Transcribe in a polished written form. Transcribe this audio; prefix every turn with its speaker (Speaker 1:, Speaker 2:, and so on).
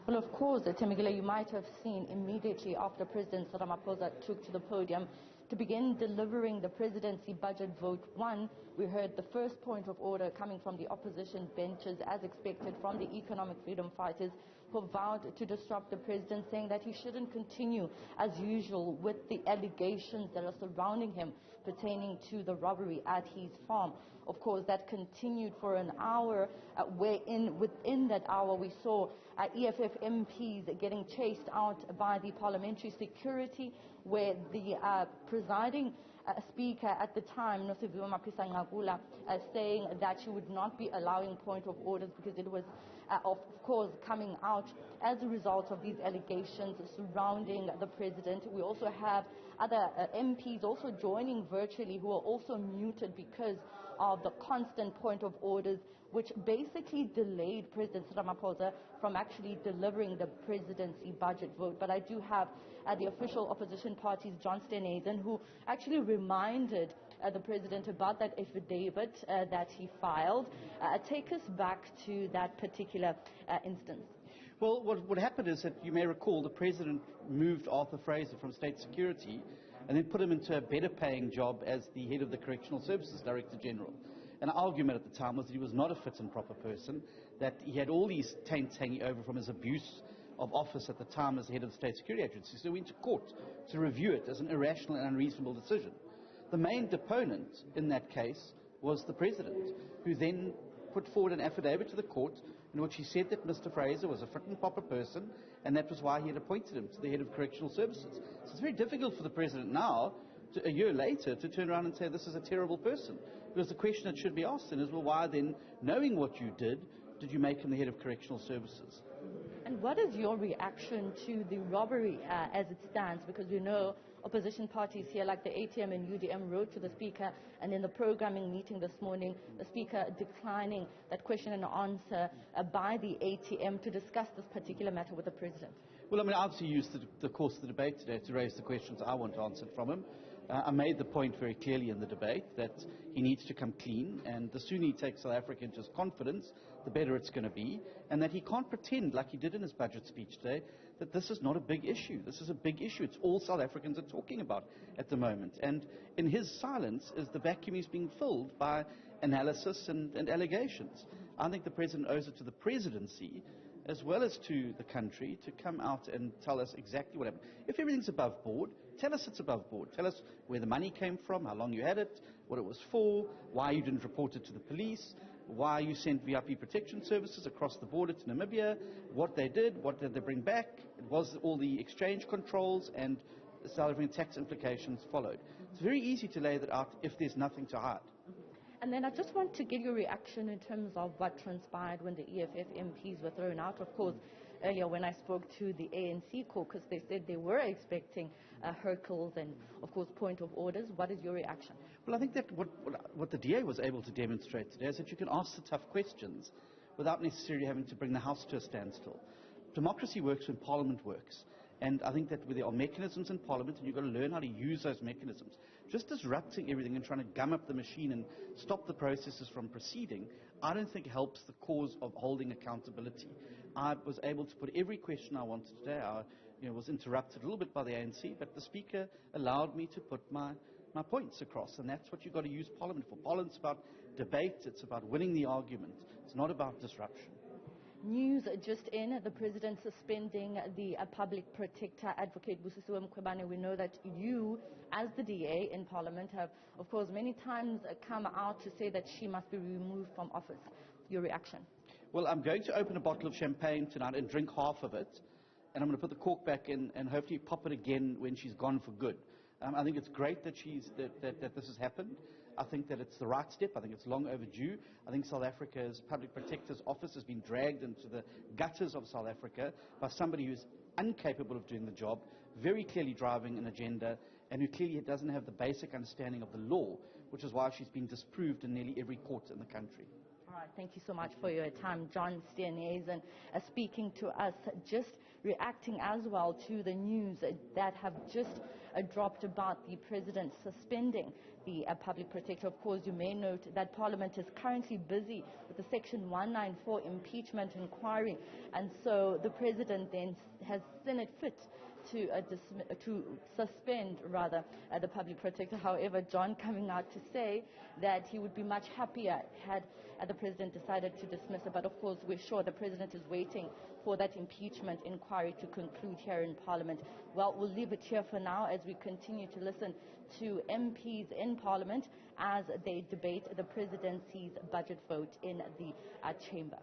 Speaker 1: Well, of course, Temegile, you might have seen immediately after President Ramaphosa took to the podium to begin delivering the presidency budget vote 1, we heard the first point of order coming from the opposition benches, as expected, from the economic freedom fighters who vowed to disrupt the president, saying that he shouldn't continue as usual with the allegations that are surrounding him pertaining to the robbery at his farm. Of course, that continued for an hour, within that hour we saw EFF MPs getting chased out by the parliamentary security, where the presiding speaker at the time, Nosiviwe Mapisa-Nqakula, saying that she would not be allowing point of orders because it was, of course, coming out as a result of these allegations surrounding the president. We also have other MPs also joining virtually who are also muted because of the constant point of orders, which basically delayed President Ramaphosa from actually delivering the presidency budget vote. But I do have the official opposition party's John Steenhuisen, who actually reminded the president about that affidavit that he filed. Take us back to that particular instance.
Speaker 2: Well, what happened is that you may recall the president moved Arthur Fraser from State Security and then put him into a better paying job as the head of the Correctional Services Director General. An argument at the time was that he was not a fit and proper person, that he had all these taints hanging over from his abuse of office at the time as head of the State Security Agency. So we went to court to review it as an irrational and unreasonable decision. The main deponent in that case was the president, who then put forward an affidavit to the court in which he said that Mr. Fraser was a fit and proper person, and that was why he had appointed him to the head of Correctional Services. So it's very difficult for the president now, a year later, to turn around and say this is a terrible person. Because the question that should be asked then is, well, why then, knowing what you did you make him the head of Correctional Services?
Speaker 1: And what is your reaction to the robbery as it stands? Because you know opposition parties here like the ATM and UDM wrote to the Speaker, and in the programming meeting this morning, the Speaker declining that question and answer by the ATM to discuss this particular matter with the President.
Speaker 2: Well, I mean, I obviously used the course of the debate today to raise the questions I want answered from him. I made the point very clearly in the debate that he needs to come clean, and the sooner he takes South Africa into his confidence, the better it's going to be, and that he can't pretend, like he did in his budget speech today, that this is not a big issue. This is a big issue. It's all South Africans are talking about at the moment. And in his silence, as the vacuum is being filled by analysis and allegations. I think the President owes it to the Presidency, as well as to the country, to come out and tell us exactly what happened. If everything's above board, tell us it's above board. Tell us where the money came from, how long you had it, what it was for, why you didn't report it to the police, why you sent VIP protection services across the border to Namibia, what they did, what did they bring back, was all the exchange controls and the South African tax implications followed. It's very easy to lay that out if there's nothing to hide.
Speaker 1: And then I just want to get your reaction in terms of what transpired when the EFF MPs were thrown out. Of course, earlier when I spoke to the ANC caucus, they said they were expecting hurdles and, of course, point of orders. What is your reaction?
Speaker 2: Well, I think that what the DA was able to demonstrate today is that you can ask the tough questions without necessarily having to bring the House to a standstill. Democracy works when Parliament works. And I think that there are mechanisms in Parliament, and you've got to learn how to use those mechanisms. Just disrupting everything and trying to gum up the machine and stop the processes from proceeding, I don't think helps the cause of holding accountability. I was able to put every question I wanted today. I was interrupted a little bit by the ANC, but the Speaker allowed me to put my points across, and that's what you've got to use Parliament for. Parliament's about debate, it's about winning the argument. It's not about disruption.
Speaker 1: News just in, the President suspending the public protector, Advocate Busisiwe Mkhwebane. We know that you, as the DA in Parliament, have, of course, many times come out to say that she must be removed from office. Your reaction? Well,
Speaker 2: I'm going to open a bottle of champagne tonight and drink half of it, and I'm going to put the cork back in and hopefully pop it again when she's gone for good. I think it's great that that this has happened. I think that it's the right step. I think it's long overdue. I think South Africa's Public Protector's Office has been dragged into the gutters of South Africa by somebody who's incapable of doing the job, very clearly driving an agenda, and who clearly doesn't have the basic understanding of the law, which is why she's been disproved in nearly every court in the country.
Speaker 1: right, thank you so much for your time, John Steenhuisen, speaking to us, just reacting as well to the news that have just dropped about the president suspending the public protector. Of course, you may note that Parliament is currently busy with the Section 194 impeachment inquiry, and so the president then has seen it fit to suspend the public protector. However, John coming out to say that he would be much happier had the president decided to dismiss it. But of course, we're sure the president is waiting for that impeachment inquiry to conclude here in Parliament. Well, we'll leave it here for now as we continue to listen to MPs in Parliament as they debate the presidency's budget vote in the chamber.